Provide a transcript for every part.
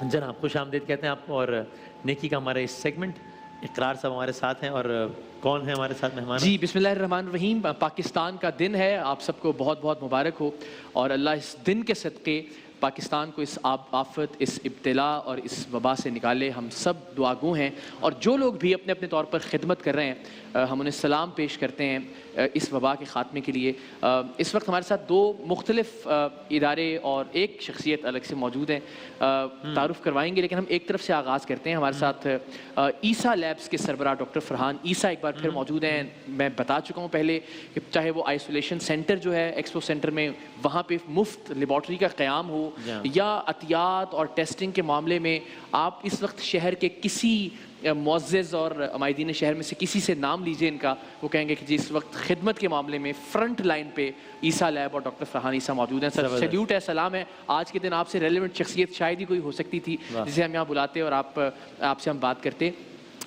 जनाब खुश आमदीद कहते हैं आपको और नेकी का हमारा इस सेगमेंट इकरार साहब हमारे साथ हैं और कौन है हमारे साथ मेहमान? जी बिस्मिल्लाहिर्रहमानिर्रहीम। पाकिस्तान का दिन है, आप सबको बहुत बहुत मुबारक हो और अल्लाह इस दिन के सदक़े पाकिस्तान को इस आफत, इस इब्तिला और इस वबा से निकाले। हम सब दुआगो हैं और जो लोग भी अपने अपने तौर पर खिदमत कर रहे हैं हम उन्हें सलाम पेश करते हैं इस वबा के ख़ात्मे के लिए। इस वक्त हमारे साथ दो मुख्तलिफ इदारे और एक शख्सियत अलग से मौजूद हैं, तारुफ़ करवाएंगे, लेकिन हम एक तरफ से आगाज़ करते हैं। हमारे साथ ईसा लैब्स के सरबराह डॉक्टर फरहान ईसा एक बार फिर मौजूद हैं। मैं बता चुका हूँ पहले कि चाहे वो आइसोलेशन सेंटर जो है एक्सपो सेंटर में, वहाँ पे मुफ्त लेबॉर्ट्री का क़याम हो या अतियात और टेस्टिंग के मामले में आप इस वक्त शहर के किसी मुअज़्ज़िज़ और अमायदीन शहर में से किसी से नाम लीजिए इनका, वो कहेंगे कि जी इस वक्त खिदमत के मामले में फ्रंट लाइन पे ईसा लैब और डॉक्टर फरहान ईसा मौजूद हैं। सर सैल्यूट है, सलाम है। आज के दिन आपसे रेलेवेंट शख्सियत शायद ही कोई हो सकती थी जिसे हम यहाँ बुलाते और आपसे हम बात करते।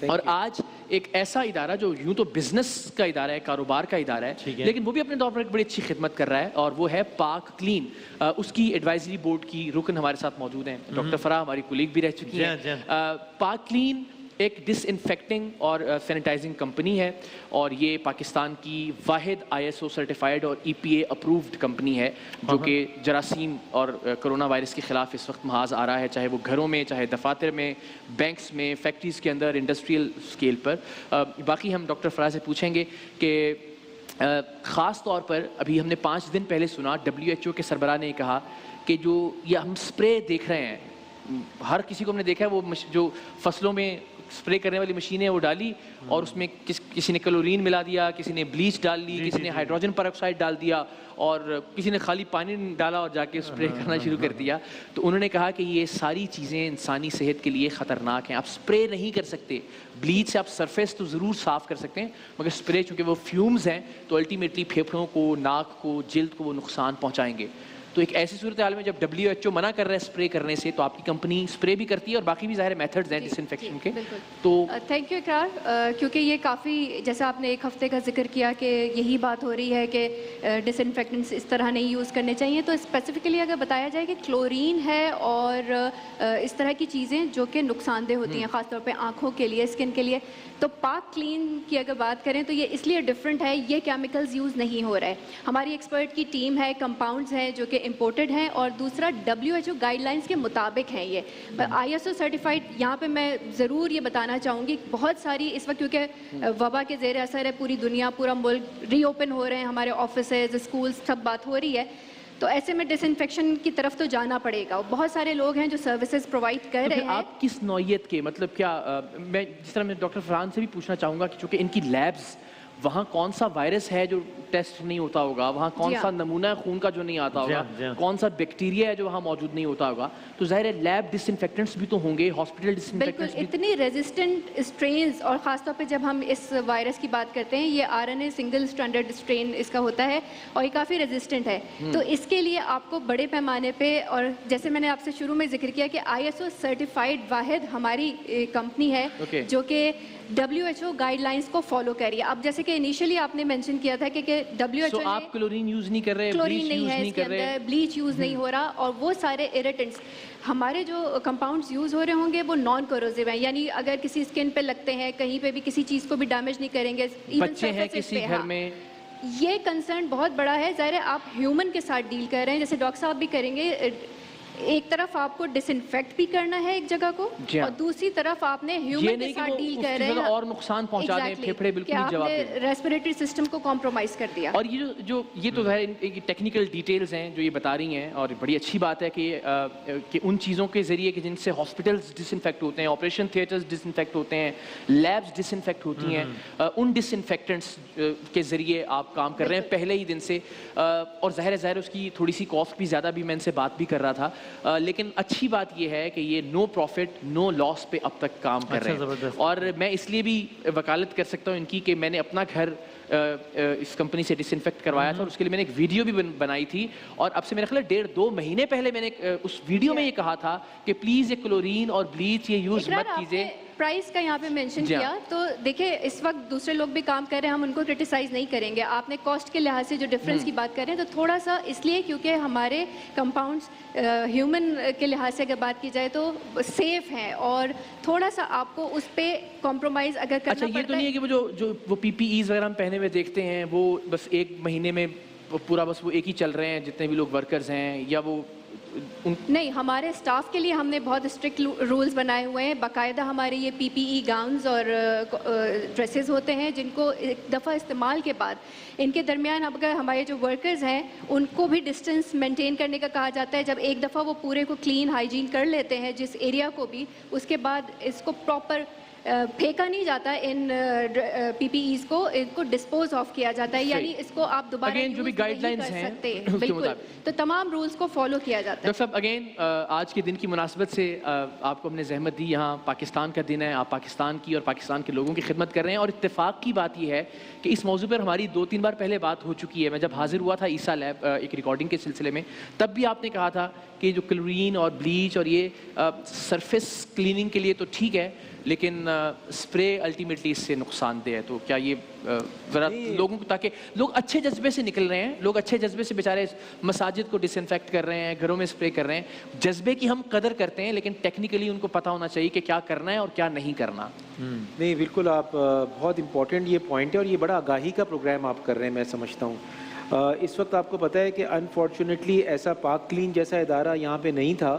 और आज एक ऐसा इदारा जो यूं तो बिजनेस का इदारा है, कारोबार का इदारा है, लेकिन वो भी अपने तौर पर एक बड़ी अच्छी खिदमत कर रहा है और वो है पाक क्लीन। उसकी एडवाइजरी बोर्ड की रुकन हमारे साथ मौजूद हैं। डॉक्टर फराह हमारी कुलीग भी रह चुकी हैं। पाक क्लीन एक डिसइंफेक्टिंग और सैनिटाइजिंग कंपनी है और ये पाकिस्तान की वाहिद ISO सर्टिफाइड और EPA अप्रूव्ड कंपनी है जो कि जरासीम और कोरोना वायरस के ख़िलाफ़ इस वक्त महाज आ रहा है, चाहे वो घरों में, चाहे दफातर में, बैंक्स में, फैक्ट्रीज़ के अंदर, इंडस्ट्रियल स्केल पर। बाकी हम डॉक्टर फराह से पूछेंगे कि ख़ास तौर पर अभी हमने 5 दिन पहले सुना WHO के सरबराह ने कहा कि जो ये हम स्प्रे देख रहे हैं, हर किसी को हमने देखा है वो जो फसलों में स्प्रे करने वाली मशीन है वो डाली और उसमें किसी ने क्लोरीन मिला दिया, किसी ने ब्लीच डाल ली, किसी ने हाइड्रोजन पेरोक्साइड डाल दिया और किसी ने खाली पानी डाला और जाके स्प्रे करना शुरू कर दिया। तो उन्होंने कहा कि ये सारी चीज़ें इंसानी सेहत के लिए ख़तरनाक हैं। आप स्प्रे नहीं कर सकते, ब्लीच से आप सरफेस तो ज़रूर साफ़ कर सकते हैं, मगर स्प्रे चूँकि वो फ्यूम्स हैं तो अल्टीमेटली फेफड़ों को, नाक को, जिल्द को वो नुकसान पहुँचाएंगे। तो एक ऐसी सूरत हाल में जब WHO मना कर रहा है स्प्रे करने से, तो आपकी कंपनी स्प्रे भी करती है और बाकी भी ज़ाहिर मेथड्स हैं डिसइंफेक्शन के। तो थैंक यू इकरार, क्योंकि ये काफ़ी, जैसा आपने एक हफ्ते का जिक्र किया कि यही बात हो रही है कि डिसइंफेक्टेंट्स इस तरह नहीं यूज़ करने चाहिए, तो स्पेसिफिकली अगर बताया जाए कि क्लोरीन है और इस तरह की चीज़ें जो कि नुकसानदेह होती हैं ख़ासतौर पर आँखों के लिए, स्किन के लिए, तो पाक क्लीन की अगर बात करें तो ये इसलिए डिफरेंट है, ये केमिकल्स यूज़ नहीं हो रहा है। हमारी एक्सपर्ट की टीम है, कंपाउंड्स हैं जो कि इम्पोर्टेड हैं और दूसरा WHO गाइडलाइंस के मुताबिक हैं ये। ISO सर्टिफाइड, यहाँ पे मैं ज़रूर ये बताना चाहूँगी, बहुत सारी इस वक्त क्योंकि वबा के ज़ेर असर है पूरी दुनिया, पूरा मुल्क, रीओपन हो रहे हैं हमारे ऑफिसेज, स्कूल्स, सब बात हो रही है, तो ऐसे में डिसइंफेक्शन की तरफ तो जाना पड़ेगा। बहुत सारे लोग हैं जो सर्विसेज प्रोवाइड कर रहे हैं। आप किस नौइयत के, मतलब क्या मैं जिस तरह मैं डॉक्टर फरहान से भी पूछना चाहूँगा कि चूँकि इनकी लैब्स, वहाँ कौन सा वायरस है जो टेस्ट नहीं होता होगा, वहाँ कौन सा नमूना है खून का जो नहीं आता होगा, कौन सा बैक्टीरिया है जो वहाँ मौजूद नहीं होता होगा, तो जाहिर है लैब डिसइंफेक्टेंट्स भी तो होंगे, हॉस्पिटल डिसइंफेक्टेंट्स भी। इतनी रेजिस्टेंट स्ट्रेन्स, और ख़ासतौर पे जब हम इस वायरस की बात करते हैं, ये RNA सिंगल स्ट्रैंडेड स्ट्रेन इसका होता है और ये काफ़ी रेजिस्टेंट है, तो इसके लिए आपको बड़े पैमाने पे, और जैसे मैंने आपसे शुरू में जिक्र किया कि ISO सर्टिफाइड वाहिद हमारी कंपनी है जो कि WHO गाइडलाइंस को फॉलो करिए। अब जैसे कि इनिशियली आपने मेंशन किया था कि WHO आप क्लोरीन यूज नहीं कर रहे, क्लोरीन नहीं है इसके अंदर, ब्लीच यूज नहीं हो रहा, और वो सारे इरिटेंट्स, हमारे जो कंपाउंड्स यूज हो रहे होंगे वो नॉन कोरोसिव हैं, यानी अगर किसी स्किन पे लगते हैं, कहीं पे भी किसी चीज़ को भी डैमेज नहीं करेंगे। बच्चे हैं किसी घर में, ये कंसर्न बहुत बड़ा है। ज़ाहिर है आप ह्यूमन के साथ डील कर रहे हैं, जैसे डॉक्टर साहब भी करेंगे, एक तरफ आपको डिसइंफेक्ट भी करना है एक जगह को और दूसरी तरफ आपने ह्यूमन के साथ डील कर रहे हैं और नुकसान पहुंचा दें, फेफड़े बिल्कुल नहीं जवाब दें, रेस्पिरेटरी सिस्टम को कॉम्प्रोमाइज कर दिया। और ये तो है टेक्निकल डिटेल्स हैं जो ये बता रही हैं, और बड़ी अच्छी बात है कि उन चीज़ों के ज़रिए कि जिनसे हॉस्पिटल्स डिसइंफेक्ट होते हैं, ऑपरेशन थिएटर्स डिसइंफेक्ट होते हैं, लैब्स डिसइंफेक्ट होती हैं, उन डिसइंफेक्टेंट्स के ज़रिए आप काम कर रहे हैं पहले ही दिन से, और ज़ाहिर उसकी थोड़ी सी कॉस्ट भी ज़्यादा भी मैं इनसे बात भी कर रहा था, लेकिन अच्छी बात यह है कि ये नो प्रॉफिट नो लॉस पे अब तक काम कर रहे हैं। और मैं इसलिए भी वकालत कर सकता हूँ इनकी कि मैंने अपना घर इस कंपनी से डिसइंफेक्ट करवाया था और उसके लिए मैंने एक वीडियो भी बनाई थी और अब से मेरे ख्याल 1.5-2 महीने पहले मैंने उस वीडियो में ये कहा था कि प्लीज़ ये क्लोरीन और ब्लीच ये यूज़ मत कीजिए। प्राइस का यहाँ पे मेंशन किया तो देखिए इस वक्त दूसरे लोग भी काम कर रहे हैं, हम उनको क्रिटिसाइज नहीं करेंगे। आपने कॉस्ट के लिहाज से जो डिफरेंस की बात कर रहे हैं तो थोड़ा सा इसलिए क्योंकि हमारे कंपाउंड्स ह्यूमन के लिहाज से अगर बात की जाए तो सेफ हैं और थोड़ा सा आपको उस पर कॉम्प्रोमाइज़ अगर करना अच्छा, ये तो नहीं है कि वो PPEs वगैरह हम पहने हुए देखते हैं वो बस 1 महीने में पूरा बस वो एक ही चल रहे हैं जितने भी लोग वर्कर्स हैं, या वो नहीं, हमारे स्टाफ के लिए हमने बहुत स्ट्रिक्ट रूल्स बनाए हुए हैं। बाकायदा हमारे ये PPE गाउन्स और ड्रेसेस होते हैं जिनको एक दफ़ा इस्तेमाल के बाद इनके दरमियान अगर हमारे जो वर्कर्स हैं उनको भी डिस्टेंस मेंटेन करने का कहा जाता है। जब एक दफ़ा वो पूरे को क्लीन हाइजीन कर लेते हैं जिस एरिया को भी, उसके बाद इसको प्रॉपर फेंका नहीं जाता इन PPEs को, इनको डिस्पोज ऑफ किया जाता है, यानी इसको आप दोबारा जो भी गाइडलाइंस हैं बिल्कुल, तो तमाम रूल्स को फॉलो किया जाता है। डॉक्टर साहब अगेन आज के दिन की मुनासबत से आपको हमने जहमत दी, यहाँ पाकिस्तान का दिन है, आप पाकिस्तान की और पाकिस्तान के लोगों की खिदमत कर रहे हैं और इत्तेफाक की बात यह है कि इस मौजू पर हमारी 2-3 बार पहले बात हो चुकी है। मैं जब हाजिर हुआ था ईसा लैब एक रिकॉर्डिंग के सिलसिले में, तब भी आपने कहा था कि जो क्लोरीन और ब्लीच और ये सरफेस क्लीनिंग के लिए तो ठीक है लेकिन स्प्रे अल्टीमेटली इससे नुकसानदेह है। तो क्या ये ज़रा लोगों को, ताकि लोग अच्छे जज्बे से निकल रहे हैं, लोग अच्छे जज्बे से बेचारे मसाजिद को डिसइंफेक्ट कर रहे हैं, घरों में स्प्रे कर रहे हैं, जज्बे की हम कदर करते हैं लेकिन टेक्निकली उनको पता होना चाहिए कि क्या करना है और क्या नहीं करना। नहीं, बिल्कुल आप बहुत इम्पोर्टेंट ये पॉइंट है और ये बड़ा आगाही का प्रोग्राम आप कर रहे हैं, मैं समझता हूँ। इस वक्त आपको पता है कि अनफॉर्चुनेटली ऐसा पाक क्लीन जैसा इदारा यहाँ पे नहीं था,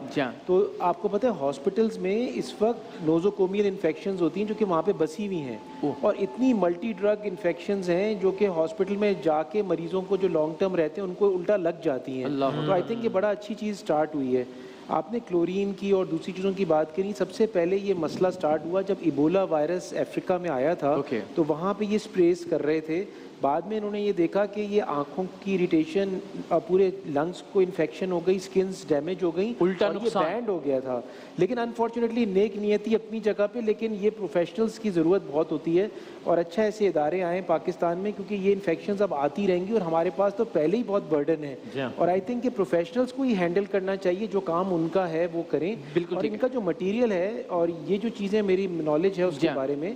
तो आपको पता है हॉस्पिटल्स में इस वक्त नोज़ोकोमियल इन्फेक्शंस होती हैं जो कि वहाँ पे बसी हुई हैं और इतनी मल्टी ड्रग इन्फेक्शंस हैं जो कि हॉस्पिटल में जाके मरीजों को जो लॉन्ग टर्म रहते हैं उनको उल्टा लग जाती हैं। तो आई थिंक ये बड़ा अच्छी चीज़ स्टार्ट हुई है। आपने क्लोरीन की और दूसरी चीज़ों की बात करी, सबसे पहले ये मसला स्टार्ट हुआ जब इबोला वायरस अफ्रीका में आया था। तो वहाँ पे ये स्प्रेस कर रहे थे, बाद में इन्होंने ये देखा कि ये आंखों की इरिटेशन, पूरे लंग्स को इन्फेक्शन हो गई, स्किन्स डैमेज हो गई, उल्टा नुकसान बैंड हो गया था। लेकिन अनफॉर्चुनेटली नेक नियति अपनी जगह पे, लेकिन ये प्रोफेशनल्स की ज़रूरत बहुत होती है और अच्छा ऐसे इदारे आए पाकिस्तान में क्योंकि ये इन्फेक्शंस अब आती रहेंगी और हमारे पास तो पहले ही बहुत बर्डन है और आई थिंक कि प्रोफेशनल्स को ही हैंडल करना चाहिए, जो काम उनका है वो करें। बिल्कुल, और इनका जो मटीरियल है और ये जो चीज़ें मेरी नॉलेज है उसके बारे में,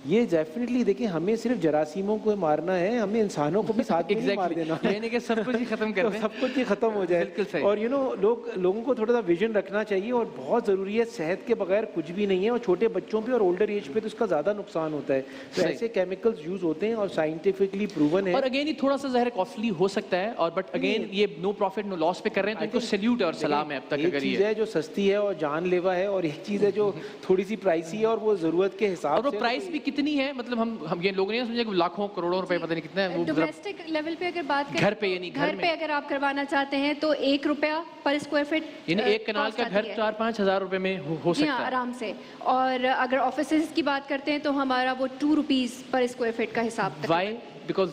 ये डेफिनेटली देखिए हमें सिर्फ जरासीमों को मारना है, हमें इंसानों को भी साथ में नहीं मार देना, यानी कि सब कुछ ही खत्म कर दें, सब कुछ ही खत्म हो जाए। और लोगों को थोड़ा सा विजन रखना चाहिए और बहुत ज़रूरी है, सेहत के बगैर कुछ भी नहीं है और छोटे बच्चों पे और ओल्डर एज पे तो इसका ज़्यादा नुकसान होता है। तो ऐसे केमिकल्स यूज़ होते हैं और साइंटिफिकली प्रूवन है। और अगेन ये थोड़ा सा ज़ाहिर कॉस्टली हो सकता है और बट अगेन ये नो प्रॉफिट नो लॉस पे कर रहे हैं, तो इनको सैल्यूट और सलाम है। अब तक अगर ये है जो सस्ती है और जानलेवा है और एक चीज़ है जो थोड़ी सी प्राइसी है और वो ज़रूरत के हिसाब से, और वो प्राइस भी कितनी है, मतलब हम ये लोग नहीं समझे कि लाखों करोड़ों रुपए पता नहीं कितने हैं। डोमेस्टिक लेवल पे अगर बात करें, घर पे यानी घर पे अगर आप करवाना चाहते हैं तो ₹1 पर स्क्वायर फीट, यानी एक कनाल का घर 4-5 हज़ार रुपए में हो सकता है आराम से। और अगर ऑफिसेज की बात करते हैं तो हमारा वो ₹2 पर स्क्वायर फीट का हिसाब। वाई? बिकॉज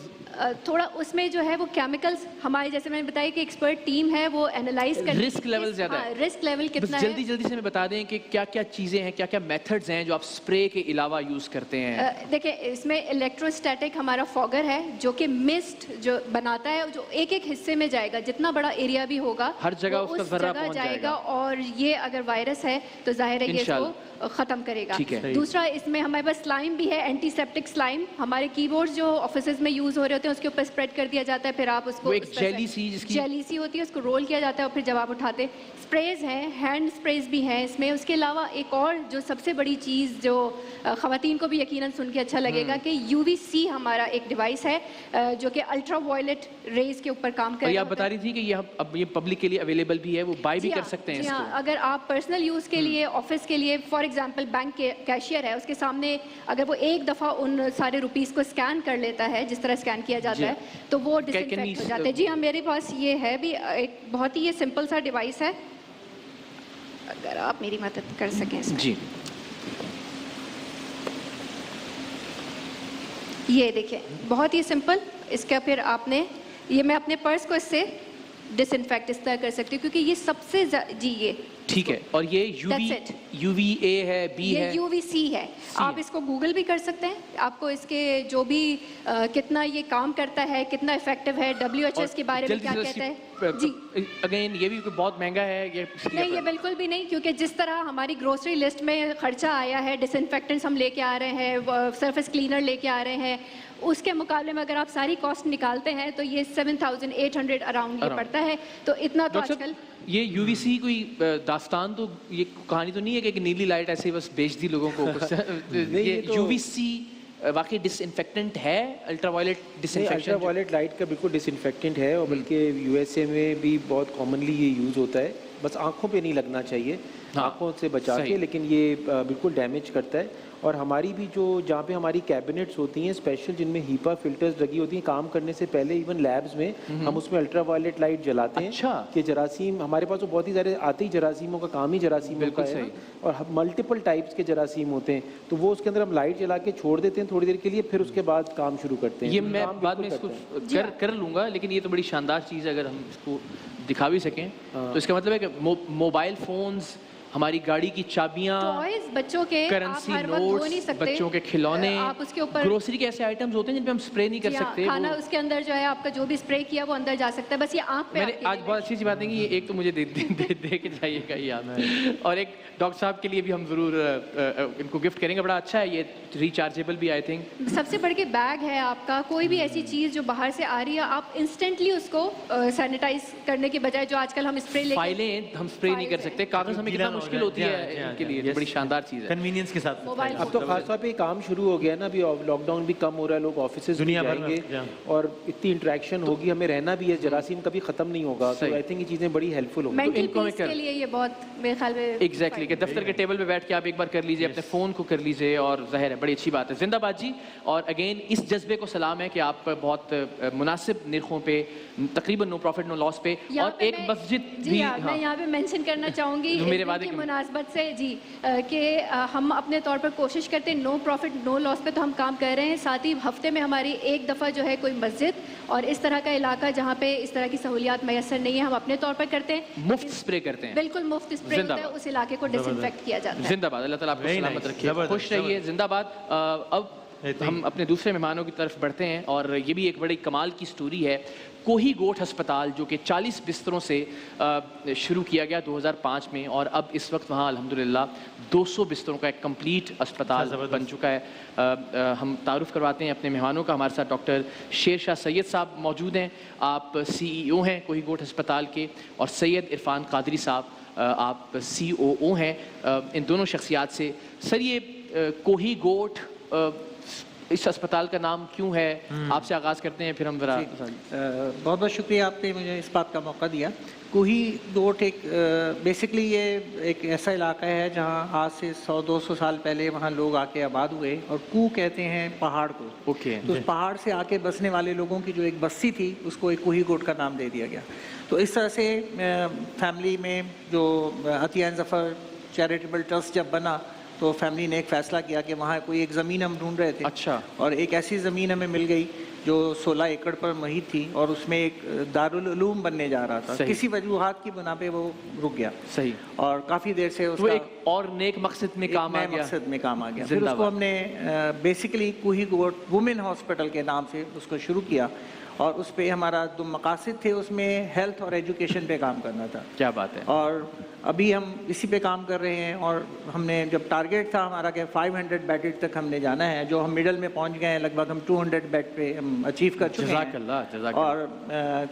थोड़ा उसमें जो है वो केमिकल्स, हमारे जैसे मैंने बताया कि एक्सपर्ट टीम है वो एनालाइज कर, रिस्क लेवल ज्यादा है। रिस्क लेवल कितना है, जल्दी से हमें बता दें कि क्या क्या चीजें हैं, क्या क्या मेथड्स हैं जो आप स्प्रे के अलावा यूज करते हैं। देखिए इसमें इलेक्ट्रोस्टैटिक हमारा फॉगर है जो कि मिस्ट जो बनाता है, जो एक एक हिस्से में जाएगा, जितना बड़ा एरिया भी होगा हर जगह उसका जर्रा पहुंच जाएगा और ये अगर वायरस है तो जाहिर है ये इसको ख़त्म करेगा। दूसरा इसमें हमारे पास स्लाइम भी है, एंटीसेप्टिक स्लाइम, हमारे कीबोर्ड जो ऑफिसेज में यूज़ हो रहे होते हैं उसके ऊपर स्प्रेड कर दिया जाता है, फिर आप उसको एक जेली सी होती है, उसको रोल किया जाता है और फिर जब आप उठाते, स्प्रेज हैं, हैंड स्प्रेज भी हैं इसमें। उसके अलावा एक और जो सबसे बड़ी चीज़ जो ख़वातीन को भी यकीनन सुन के अच्छा लगेगा कि UVC हमारा एक डिवाइस है जो कि अल्ट्रा वायलेट रेज के ऊपर काम कर रहा है। आप बता रही थी कि ये अब ये पब्लिक के लिए अवेलेबल भी है, वो बाय भी कर सकते हैं इसको। अगर आप पर्सनल यूज़ के लिए, ऑफिस के लिए, फॉर एग्जांपल बैंक के कैशियर है उसके सामने अगर वो एक दफ़ा उन सारे रुपीस को स्कैन कर लेता है जिस तरह स्कैन किया जाता है तो वो डिसइंफेक्ट हो जाते हैं। जी हाँ, मेरे पास ये है भी एक बहुत ही ये सिंपल सा डिवाइस है, अगर आप मेरी मदद कर सकें इसमें। जी ये देखिए बहुत ही सिंपल, इसका फिर आपने ये, मैं अपने पर्स को इससे डिसइंफेक्ट इस तरह कर सकती हूँ क्योंकि ये सबसे जी ठीक है, और ये That's it. UVA है, B ये है, UVC है। आप इसको गूगल भी कर सकते हैं, आपको इसके जो भी कितना ये काम करता है, कितना इफेक्टिव है, WHO इसके बारे में क्या कहता है। जी अगेन ये भी बहुत महंगा है ये? नहीं, ये बिल्कुल भी नहीं, क्योंकि जिस तरह हमारी ग्रोसरी लिस्ट में खर्चा आया है, डिसइंफेक्टेंट्स हम लेके आ रहे हैं, सरफेस क्लीनर लेके आ रहे हैं, उसके मुकाबले में अगर आप सारी कॉस्ट निकालते हैं तो ये 7,800 अराउंड ये पड़ता है। तो इतना तो आजकल ये UVC कोई दास्तान तो, ये कहानी तो नहीं है कि एक नीली लाइट ऐसे ही बस बेच दी लोगों को? ये UVC वाकई डिसइंफेक्टेंट है, अल्ट्रावायलेट डिसइंफेक्टेंट? अल्ट्रावायलेट लाइट का बिल्कुल डिसइंफेक्टेंट है, और बल्कि USA में भी बहुत कॉमनली ये यूज़ होता है। बस आंखों पे नहीं लगना चाहिए, आंखों से बचा के, लेकिन ये बिल्कुल डैमेज करता है। और हमारी भी जो जहाँ पे हमारी कैबिनेट्स होती हैं स्पेशल, जिनमें हीपा फिल्टर्स लगी होती हैं, काम करने से पहले इवन लैब्स में हम उसमें अल्ट्रावायलेट लाइट जलाते हैं कि जरासीम, हमारे पास तो बहुत ही सारे आते ही जरासीमों का काम ही जरासीमों का है, और मल्टीपल टाइप्स के जरासीम होते हैं, तो वो उसके अंदर हम लाइट जला के छोड़ देते हैं थोड़ी देर के लिए, फिर उसके बाद काम शुरू करते हैं। ये मैं बाद में इसको कर लूँगा, लेकिन ये तो बड़ी शानदार चीज़ है, अगर हम इसको दिखा भी सकें तो इसका मतलब है कि मोबाइल फोन्स, हमारी गाड़ी की चाबियां, टॉयज बच्चों के, करेंसी नोट्स, बच्चों के खिलौने, आप उसके ऊपर ग्रोसरी के ऐसे आइटम्स होते हैं जिन पे हम स्प्रे नहीं कर सकते, खाना उसके अंदर जो है आपका जो भी स्प्रे किया वो अंदर जा सकता है, बस ये आंख पे। मैंने आज बहुत अच्छी बात है कि ये एक तो मुझे दे के जाइएगा याद है, और एक डॉक्टर साहब के लिए भी हम जरूर इनको गिफ्ट करेंगे, बड़ा अच्छा है ये, रिचार्जेबल भी आई थिंक। सबसे बढ़ के बैग है आपका, कोई भी ऐसी चीज जो बाहर से आ रही है आप इंस्टेंटली उसको सैनिटाइज करने के बजाय, जो आजकल हम स्प्रे लेके, फाइलें हम स्प्रे नहीं कर सकते, कागज हमें कितना मुश्किल होती है इनके लिए, बड़ी शानदार चीज है कन्वीनियंस के साथ। अब तो खासतौर पे काम शुरू हो गया ना, अभी लॉकडाउन भी कम हो रहा है, लोग ऑफिस दुनिया जाएंगे और इतनी इंटरेक्शन होगी, हमें रहना भी है, जरासीम कभी खत्म नहीं होगा, तो आई थिंक ये चीजें बड़ी हेल्पफुल होंगी। मेंटल पीस के लिए ये बहुत मेरे ख्याल में एग्जैक्टली कि दफ्तर के टेबल पे बैठ के आप एक बार कर लीजिए, अपने फोन को कर लीजिए, और ज़ाहिर है बड़ी अच्छी बात है। जिंदाबाद जी। और अगेन इस जज्बे को सलाम है कि आप बहुत मुनासिब निर्खों पे, तकरीबन नो प्रॉफिट नो लॉस पे, और एक मस्जिद भी मैं यहाँ पे मेंशन करना चाहूँगी मेरे वादे की मुनासबत से जी, कि हम अपने तौर पर कोशिश करते हैं नो प्रॉफिट नो लॉस पे तो हम काम कर रहे हैं, साथ ही हफ्ते में हमारी एक दफ़ा जो है कोई मस्जिद और इस तरह का इलाका जहाँ पे इस तरह की सहूलियात मैसर नहीं है, हम अपने तौर पर करते हैं, मुफ्त स्प्रे करते हैं, बिल्कुल मुफ्त स्प्रे होता है, उस इलाके को डिसइंफेक्ट किया जाता है। जिंदाबाद, अल्लाह ताला आपको सलामत रखे, खुश रहिए, जिंदाबाद। अब हम अपने दूसरे मेहमानों की तरफ बढ़ते हैं, और ये भी एक बड़ी कमाल की स्टोरी है। कोही गोट अस्पताल जो कि 40 बिस्तरों से शुरू किया गया 2005 में, और अब इस वक्त वहाँ अल्हम्दुलिल्लाह 200 बिस्तरों का एक कंप्लीट अस्पताल बन चुका है। हम तारुफ करवाते हैं अपने मेहमानों का। हमारे साथ डॉक्टर शेरशाह सैयद साहब मौजूद हैं, आप CEO हैं कोही गोट अस्पताल के, और सैयद इरफान कादरी साहब आप COO हैं। इन दोनों शख्सियात से सर, ये कोही गोट इस अस्पताल का नाम क्यों है, आपसे आगाज़ करते हैं, फिर हम बहुत बहुत शुक्रिया आपने मुझे इस बात का मौका दिया। कोही गोट एक बेसिकली ये एक ऐसा इलाका है जहाँ आज से 100-200 साल पहले वहाँ लोग आके आबाद हुए, और कू कहते हैं पहाड़ को। तो उस पहाड़ से आके बसने वाले लोगों की जो एक बस्ती थी उसको एक कोही गोट का नाम दे दिया गया। तो इस तरह से फैमिली में जो अतियान ज़फ़र चैरिटेबल ट्रस्ट जब बना तो फैमिली ने एक फ़ैसला किया कि वहाँ कोई एक ज़मीन हम ढूंढ रहे थे। अच्छा। और एक ऐसी ज़मीन हमें मिल गई जो 16 एकड़ पर मुहित थी, और उसमें एक दारुल उलूम बनने जा रहा था। किसी वजूहात की बुना पे वो रुक गया। सही। और काफ़ी देर से उसका एक और नेक मकसद में काम आ गया। फिर उसको हमने बेसिकली कोही गोट वुमेन हॉस्पिटल के नाम से उसको शुरू किया, और उस पर हमारा जो मकासद थे उसमें हेल्थ और एजुकेशन पे काम करना था। क्या बात है। और अभी हम इसी पे काम कर रहे हैं, और हमने जब टारगेट था हमारा कि 500 बेड तक हमने जाना है, जो हम मिडल में पहुंच गए हैं, लगभग हम 200 बेड पे हम अचीव कर चुके हैं। और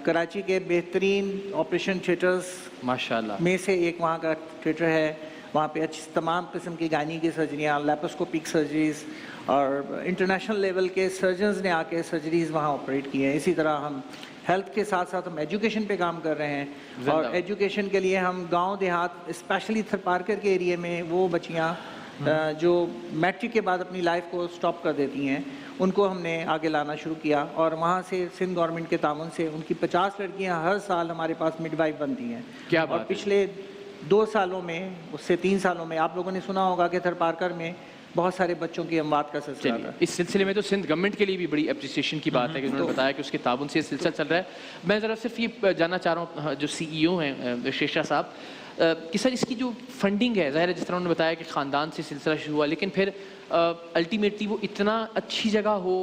कराची के बेहतरीन ऑपरेशन थिएटर्स माशाल्लाह में से एक वहाँ का थिएटर है। वहाँ पे अच्छी तमाम किस्म की गायनी की सर्जरियाँ, लैप्रोस्कोपिक सर्जरीज, और इंटरनेशनल लेवल के सर्जन्स ने आके सर्जरीज वहाँ ऑपरेट की हैं। इसी तरह हम हेल्थ के साथ साथ हम एजुकेशन पे काम कर रहे हैं, और एजुकेशन के लिए हम गांव देहात स्पेशली थरपारकर के एरिया में वो बच्चियाँ जो मैट्रिक के बाद अपनी लाइफ को स्टॉप कर देती हैं, उनको हमने आगे लाना शुरू किया, और वहाँ से सिंध गवर्नमेंट के ताउन से उनकी 50 लड़कियाँ हर साल हमारे पास मिडवाइफ बनती हैं। क्या और पिछले 2 सालों में, उससे 3 सालों में आप लोगों ने सुना होगा कि थरपारकर में बहुत सारे बच्चों की अमवात का सिलसिला था। इस सिलसिले में तो सिंध गवर्नमेंट के लिए भी बड़ी अप्रिसिएशन की बात है कि उन्होंने बताया कि उसके ताबन से ये सिलसिला चल रहा है। मैं ज़रा सिर्फ ये जानना चाह रहा हूँ, जो CEO हैं शेरशाह साहब, कि सर इसकी जो फंडिंग है, ज़ाहिर है जिस तरह उन्होंने बताया कि ख़ानदान से सिलसिला शुरू हुआ, लेकिन फिर अल्टीमेटली वो इतना अच्छी जगह हो,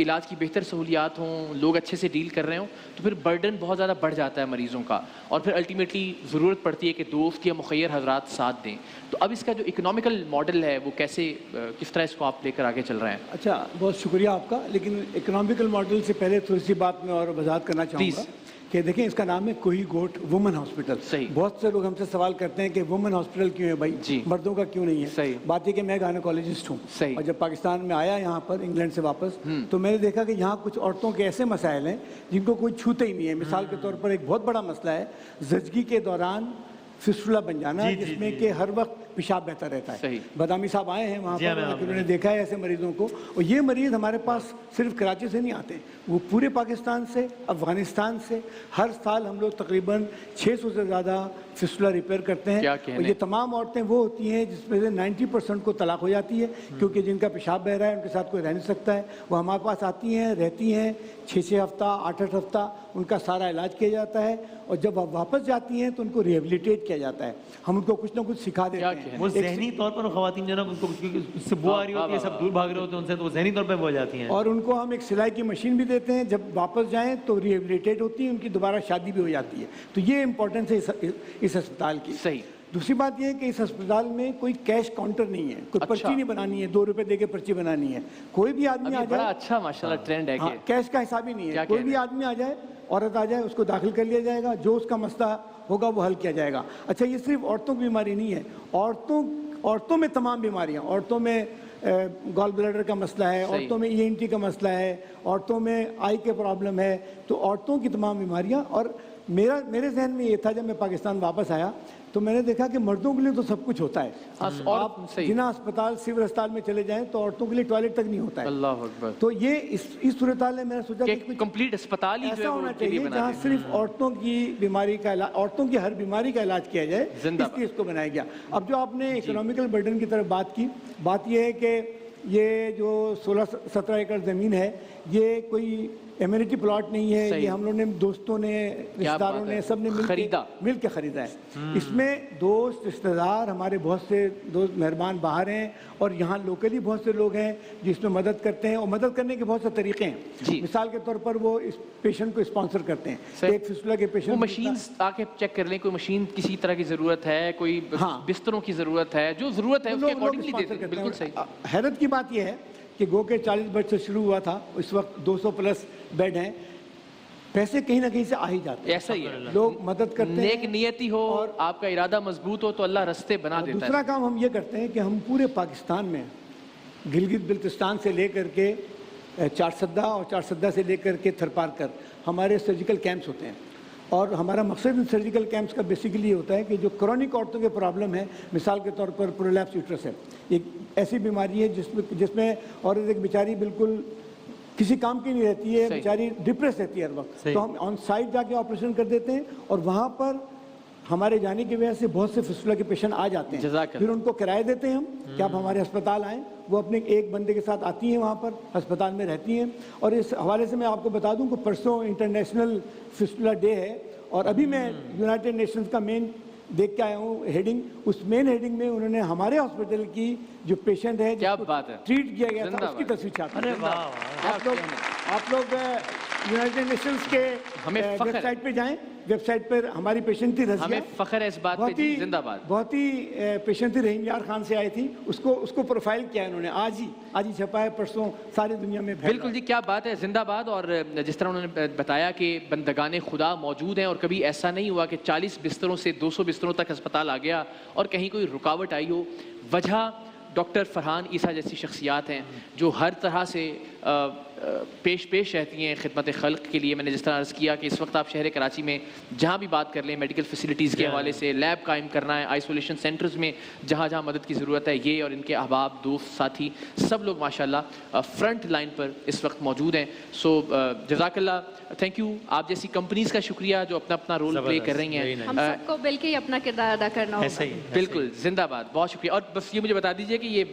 इलाज की बेहतर सहूलियात हों, लोग अच्छे से डील कर रहे हों, तो फिर बर्डन बहुत ज़्यादा बढ़ जाता है मरीज़ों का, और फिर अल्टीमेटली ज़रूरत पड़ती है कि दोस्त या मुखैर हजरात साथ दें। तो अब इसका जो इकोनॉमिकल मॉडल है वो कैसे, किस तरह इसको आप लेकर आगे चल रहे हैं? अच्छा, बहुत शुक्रिया आपका। लेकिन इकोनॉमिकल मॉडल से पहले थोड़ी सी बात मैं और वजाहत करना चाहूँगा कि देखें, इसका नाम है कोही गोट वुमेन हॉस्पिटल। सही। बहुत से लोग हमसे सवाल करते हैं कि वुमेन हॉस्पिटल क्यों है भाई, जी। मर्दों का क्यों नहीं है। सही। बात ये कि मैं गायनेकोलॉजिस्ट हूँ, सही। और जब पाकिस्तान में आया यहाँ पर इंग्लैंड से वापस, तो मैंने देखा कि यहाँ कुछ औरतों के ऐसे मसाइल हैं जिनको कोई छूते ही नहीं है। मिसाल के तौर पर एक बहुत बड़ा मसला है ज़चगी के दौरान फिस्टुला बन जाना, जिसमें कि हर वक्त पेशाब बहता रहता है। सही। बदामी साहब आए हैं वहाँ जी हाँ, पर, मैं उन्होंने देखा है ऐसे मरीजों को, और ये मरीज़ हमारे पास सिर्फ कराची से नहीं आते, वो पूरे पाकिस्तान से, अफ़गानिस्तान से हर साल हम लोग तकरीबन 600 से ज़्यादा फिस्टुला रिपेयर करते हैं। क्या और कहने? ये तमाम औरतें वो होती हैं जिसमें से 90% को तलाक हो जाती है, क्योंकि जिनका पेशाब बह रहा है उनके साथ कोई रह नहीं सकता है। वो हमारे पास आती हैं, रहती हैं 6-6 हफ्ता, 8-8 हफ्ता, उनका सारा इलाज किया जाता है, और जब आप वापस जाती हैं तो उनको रिहेबिलिटेट किया जाता है। हम उनको कुछ ना कुछ सिखा देते हैं। वो जहनी तौर पर ख़वातीन जो ना उनको उससे बो आ रही होती है, सब दूर भाग रहे होते हैं उनसे, तो वो जहनी तौर पर वो हो जाती हैं। और उनको हम एक सिलाई की मशीन भी देते हैं, जब वापस जाएं तो रिहेबिलिटेट होती है, उनकी दोबारा शादी भी हो जाती है। तो ये इंपॉर्टेंस है इस अस्पताल की। सही। दूसरी बात यह है कि इस अस्पताल में कोई कैश काउंटर नहीं है, कोई पर्ची नहीं बनानी है, 2 रुपए दे के पर्ची बनानी है। कोई भी आदमी आ बड़ा जाए, अच्छा माशाल्लाह ट्रेंड है कि कैश का हिसाब ही नहीं है। कोई भी आदमी आ जाए, औरत आ जाए, उसको दाखिल कर लिया जाएगा, जो उसका मसला होगा वो हल किया जाएगा। अच्छा, ये सिर्फ औरतों की बीमारी नहीं है, औरतों में तमाम बीमारियाँ, औरतों में गॉल ब्लैडर का मसला है, औरतों में ENT का मसला है, औरतों में आई के प्रॉब्लम है, तो औरतों की तमाम बीमारियाँ। और मेरे जहन में ये था जब मैं पाकिस्तान वापस आया तो मैंने देखा कि मर्दों के लिए तो सब कुछ होता है। और आप जिना अस्पताल, सिविल अस्पताल में चले जाएं तो औरतों के लिए टॉयलेट तक नहीं होता है। अल्लाह अकबर। तो ये इस सूरत हाल में मैंने सोचा कि कुछ कंप्लीट अस्पताल ही जो ऐसा है वो होना उनके लिए चाहिए बना जहाँ दें। सिर्फ औरतों की बीमारी का इलाज, औरतों की हर बीमारी का इलाज किया जाए, इसलिए इसको बनाया गया। अब जो आपने इकोनॉमिकल बर्डन की तरफ बात की, बात यह है कि ये जो 16-17 एकड़ ज़मीन है, ये कोई एम्यूनिटी प्लॉट नहीं है, ये हम लोगों ने, दोस्तों ने, रिश्तेदारों ने, सब ने मिल के खरीदा है। इसमें दोस्त, रिश्तेदार, हमारे बहुत से दोस्त मेहरबान बाहर हैं, और यहाँ लोकली बहुत से लोग हैं जिसमें मदद करते हैं, और मदद करने के बहुत से तरीके हैं। मिसाल के तौर पर वो इस पेशेंट को स्पॉन्सर करते हैं। एक फिस्टुला के पेशेंट, वो मशीन आके चेक कर लें, कोई मशीन किसी तरह की ज़रूरत है, कोई बिस्तरों की ज़रूरत है, जो ज़रूरत है उसके अकॉर्डिंगली देते हैं। बिल्कुल सही। हैरत की बात यह है कि गो के 40 बेड से शुरू हुआ था, इस वक्त 200 प्लस बेड हैं। पैसे कहीं ना कहीं से आ ही जाते हैं। ऐसा ही है, लोग मदद करते हैं, नेक नियति हो और आपका इरादा मजबूत हो तो अल्लाह रास्ते बना देता है। दूसरा काम हम ये करते हैं कि हम पूरे पाकिस्तान में गिलगित बिल्तिस्तान से लेकर के चारसद्दा, और चारसद्दा से लेकर के थरपारकर हमारे सर्जिकल कैंप्स होते हैं। और हमारा मकसद इन सर्जिकल कैंप्स का बेसिकली ये होता है कि जो क्रॉनिक औरतों के प्रॉब्लम है, मिसाल के तौर पर प्रोलैप्स यूट्रस है, एक ऐसी बीमारी है जिसमें औरत एक बेचारी बिल्कुल किसी काम की नहीं रहती है, बेचारी डिप्रेस रहती है हर वक्त। तो हम ऑन साइट जाके ऑपरेशन कर देते हैं, और वहाँ पर हमारे जाने की वजह से बहुत से फिस्टुला के पेशेंट आ जाते हैं। फिर उनको किराया देते हैं हम कि आप हमारे अस्पताल आएँ। वो अपने एक बंदे के साथ आती हैं, वहाँ पर अस्पताल में रहती हैं। और इस हवाले से मैं आपको बता दूं कि परसों इंटरनेशनल फिस्टुला डे है, और अभी मैं यूनाइटेड नेशंस का मेन देख के आया हूँ हेडिंग, उस मेन हेडिंग में उन्होंने हमारे हॉस्पिटल की जो पेशेंट है, क्या बात है, ट्रीट किया गया था, उसकी तस्वीर छापी। आप लोग यूनाइटेड नेशंस के वेबसाइट पे जाएं, वेबसाइट पर हमारी पेशेंट थी रज़िया, हमें फख्र है इस बात पे जी, जिंदाबाद। बहुत ही पेशेंट थी, रहीम यार खान से आई थी, उसको प्रोफाइल किया इन्होंने, आज ही छपा है, परसों सारी दुनिया में। बिल्कुल जी, क्या बात है, जिंदाबाद। और जिस तरह उन्होंने बताया कि बंदगाने खुदा मौजूद हैं, और कभी ऐसा नहीं हुआ कि 40 बिस्तरों से 200 बिस्तरों तक अस्पताल आ गया और कहीं कोई रुकावट आई हो। वजह डॉक्टर फरहान ईसा जैसी शख्सियात हैं जो हर तरह से पेश रहती हैं खिदमत खल्क के लिए। मैंने जिस तरह अर्ज़ किया कि इस वक्त आप शहर कराची में जहाँ भी बात कर लें, मेडिकल फैसिलिटीज़ के हवाले से लैब कायम करना है, आइसोलेशन सेंटर्स में जहाँ जहाँ मदद की ज़रूरत है, ये और इनके अहबाब, दोस्त, साथी सब लोग माशाल्लाह फ्रंट लाइन पर इस वक्त मौजूद हैं। सो जज़ाकल्लाह, थैंक यू। आप जैसी कंपनीज़ का शुक्रिया जो अपना अपना रोल प्ले कर रही हैं। हम सबको मिलकर ही अपना किरदार अदा करना होगा। बिल्कुल, जिंदाबाद, बहुत शुक्रिया। और बस ये मुझे बता दीजिए कि ये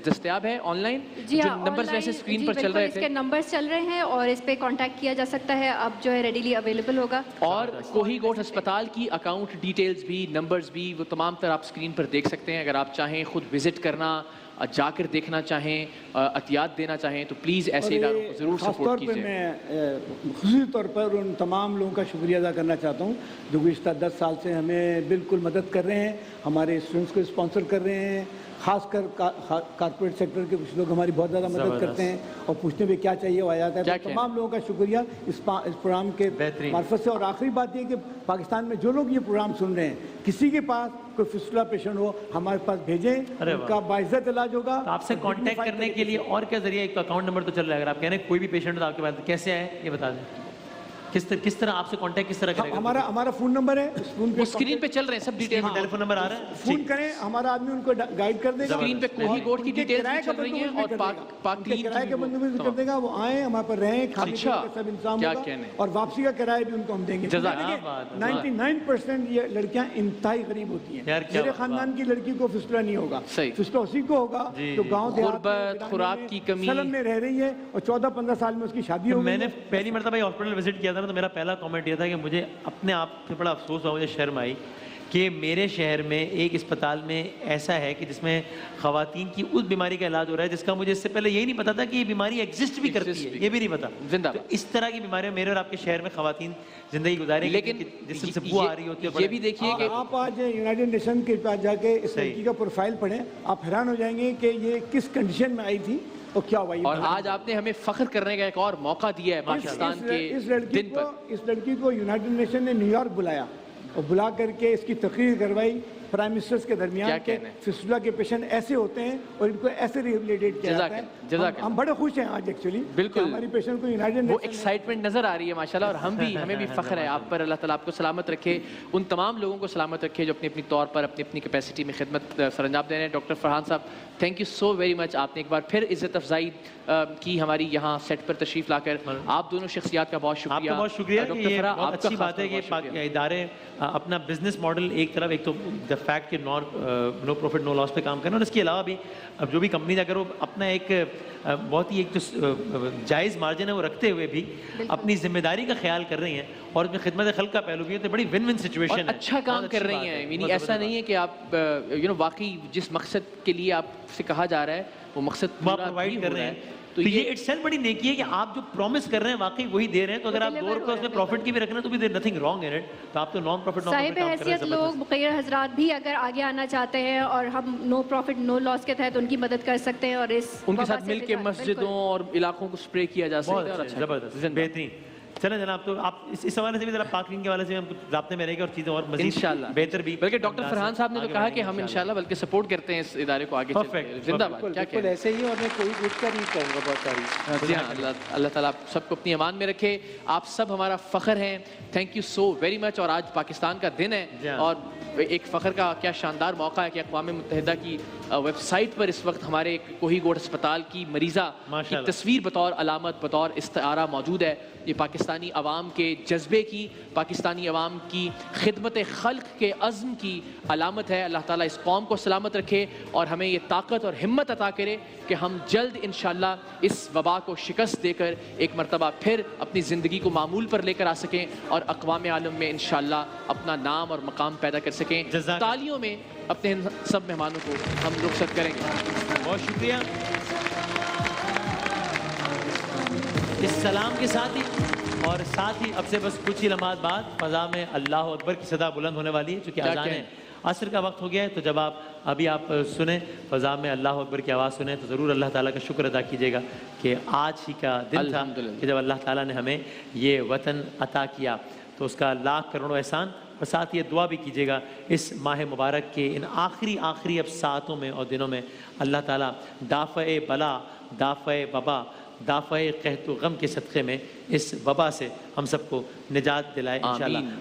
दस्तयाब है ऑनलाइन, जो नंबर्स वैसे स्क्रीन पर चल रहे थे। इसके नंबर्स चल रहे हैं और इस पे कांटेक्ट किया जा सकता है, अब जो है रेडीली अवेलेबल होगा। और कोहीगोट अस्पताल की अकाउंट डिटेल्स भी, नंबर्स भी, वो तमाम तरह आप स्क्रीन पर देख सकते हैं। अगर आप चाहें खुद विजिट करना, जाकर देखना चाहें, अतियात देना चाहें, तो प्लीज़ ऐसे इदारों को ज़रूर सपोर्ट कीजिए। मैं खुशी तौर पर उन तमाम लोगों का शुक्रिया अदा करना चाहता हूँ जो गुज़िश्ता 10 साल से हमें बिल्कुल मदद कर रहे हैं, हमारे स्टूडेंट्स को स्पॉन्सर कर रहे हैं। खासकर कारपोरेट सेक्टर के कुछ लोग हमारी बहुत ज़्यादा मदद करते हैं और पूछने में क्या चाहिए वो आ जाता है। तो तमाम लोगों का शुक्रिया इस प्रोग्राम के मार्फत से। और आखिरी बात ये कि पाकिस्तान में जो लोग ये प्रोग्राम सुन रहे हैं, किसी के पास कोई फिस्टुला पेशेंट हो हमारे पास भेजें, उनका बाइज्जत इलाज होगा। तो आपसे कांटेक्ट करने के लिए और क्या जरिए? एक तो अकाउंट नंबर तो चल रहा है, अगर आप कह रहे हैं कोई भी पेशेंट हो तो आपके पास कैसे आए ये बता दें। किस तरह आपसे कांटेक्ट किस तरह करेगा? हमारा फ़ोन नंबर है, वो स्क्रीन पे चल रहे हैं सब डिटेल। टेलीफोन नंबर आ रहा है, फ़ोन करें, हमारा आदमी उनको गाइड कर देगा। स्क्रीन पे कोहीगोट की डिटेल चल रही है और पाक क्लीन किराए का बंदोबस्त कर देगा। वो आए, हमारे पर रहें, खाने पीने का सब इंतजाम होगा और वापसी का किराया भी उनको हम देंगे। 99% ये लड़कियां इंतहाई गरीब होती हैं। मेरे खानदान की लड़की को फिस्टुला नहीं होगा, फिस्टुला उसी को होगा जो गाँव देहात खुराक की कमी सलन में रह रही है और 14-15 साल में उसकी शादी हो गई। मैंने पहली मरतबा हॉस्पिटल विजिट किया था ना, तो मेरा पहला कमेंट ये था कि मुझे अपने आप से बड़ा अफसोस हुआ, मुझे शर्म आई कि मेरे शहर में एक अस्पताल में ऐसा है कि जिसमें ख़वातीन की उस बीमारी का इलाज हो रहा है जिसका मुझे इससे पहले यही नहीं पता था कि ये बीमारी एग्जिस्ट भी करती है, ये भी नहीं पता। तो इस तरह की बीमारियां मेरे और आपके शहर में ख़वातीन जिंदगी गुजारेंगी, लेकिन जिससे बुआ आ रही होती है। ये भी देखिए कि आप आज यूनाइटेड नेशन के पास जाके इस लड़की का प्रोफाइल पढ़ें, आप हैरान हो जाएंगे कि ये किस कंडीशन में आई थी और क्या हुआ। और आज आपने हमें फख्र करने का एक और मौका दिया है पाकिस्तान के दिन पर। इस लड़की को यूनाइटेड नेशन ने न्यूयॉर्क बुलाया और बुला करके इसकी तकरीर करवाई प्राइम मिनिस्टर्स के दरमियान के फिस्टुला के पेशेंट ऐसे होते हैं और इनको ऐसे रिहेबिलिटेट किया जाता है। हम बड़े खुश हैं आज एक्चुअली, बिल्कुल हमारी पेशेंट को यूनाइटेड वो एक्साइटमेंट नजर आ रही है माशाल्लाह। और हमें भी फख्र है आप पर। अल्लाह ताला आपको सलामत रखे, उन तमाम लोगों को सलामत रखे जो अपनी अपनी तौर पर अपनी अपनी कैपेसिटी में खिदमत सरंजाम दे रहे हैं। डॉक्टर फरहान साहब, thank you so very much. आपने एक बार फिर इज्जत अफजाई की हमारी यहाँ सेट पर तशरीफ लाकर। आप दोनों शख्सियात का बहुत शुक्रिया। बहुत शुक्रिया। डॉक्टर फरहान, बहुत अच्छी बात है कि इदारे अपना बिजनेस मॉडल एक तरफ, एक तो द फैक्ट कि नो प्रॉफिट नो लॉस पे काम करना, और इसके अलावा भी अब जो भी कंपनी अगर वो अपना एक बहुत ही एक तो जायज़ मार्जिन है वो रखते हुए भी अपनी जिम्मेदारी का ख्याल कर रही हैं और उसमें खिदमत खल्क का पहलू भी है, तो बड़ी विन विन सिचुएशन है। अच्छा काम कर रही हैं, यानी ऐसा नहीं है कि आप वाकई जिस मकसद के लिए आपसे कहा जा रहा है वो मकसद पूरा प्रोवाइड कर रहे हैं। तो ये इटसेल्फ बड़ी नेकी है कि आप जो प्रॉमिस कर रहे हैं वाकई वही दे रहे हैं। तो अगर आप 2 रुपये उसमें प्रॉफिट की भी रखना तो भी there nothing wrong in it. तो आप तो नॉन प्रॉफिट साहिब हैसियत लोग मुक़य्यर हजरात भी अगर आगे आना चाहते हैं और हम नो प्रॉफिट नो लॉस के तहत उनकी मदद कर सकते हैं और इस उनके साथ मिलकर मस्जिदों और इलाकों को स्प्रे किया जा सकता है। और अच्छा, जबरदस्त, बेहतरीन। चलें जनाब, तो आप इस हवाले से भी जरा पार्किंग के हवाले से हम राब्ते में रहेंगे और चीज़ें और मज़ीद इंशाल्लाह बेहतर भी। बल्कि डॉक्टर फरहान साहब ने तो कहा कि हम इंशाल्लाह बल्कि सपोर्ट करते हैं इस इदारे को आगे परफेक्ट, जिंदाबाद। क्या बिल्कुल ऐसे ही, और मैं कोई गुस्सा नहीं करूँगा, बहुत सारी। जी हाँ, अल्लाह ताला आप सबको अपनी अमान में रखे। आप सब हमारा फ़ख्र हैं, thank you so very much. और आज पाकिस्तान का दिन है और एक फ़ख्र का क्या शानदार मौका है कि अक़वाम मुत्तहिदा की वेबसाइट पर इस वक्त हमारे कोहीगोट अस्पताल की मरीज़ा की तस्वीर बतौर अलामत, बतौर इस्तारा मौजूद है। ये पाकिस्तानी अवाम के जज्बे की, पाकिस्तानी अवाम की खिदमत खल्क के अज़्म की अलामत है। अल्लाह ताला इस कौम को सलामत रखे और हमें ये ताकत और हिम्मत अता करे कि हम जल्द इंशाअल्लाह इस वबा को शिकस्त देकर एक मरतबा फिर अपनी ज़िंदगी को मामूल पर लेकर आ सकें और अक़वाम आलम में इंशाअल्लाह अपना नाम और मकाम पैदा कर सकें। तालियों में अपने सब मेहमानों को हम रुखसत करेंगे। बहुत शुक्रिया। इस सलाम के साथ ही अब से बस कुछ ही लम्हात बाद फ़ज़ा में अल्लाह अकबर की सदा बुलंद होने वाली है, क्योंकि अज़ान है, असर का वक्त हो गया है। तो जब आप सुने फ़ज़ा में अल्लाह अकबर की आवाज़ सुने तो ज़रूर अल्लाह ताला का शुक्र अदा कीजिएगा कि आज ही का दिन था कि जब अल्लाह ताला ने हमें ये वतन अता किया। तो उसका लाख करोड़ों एहसान। और साथ ये दुआ भी कीजिएगा इस माह मुबारक के इन आखिरी अब सातों में और दिनों में अल्लाह ताला दाफ़े बला, दाफ़े वबा, दाफ़े कहतो गम के सदक़े में इस वबा से हम सबको निजात दिलाए इंशाअल्लाह।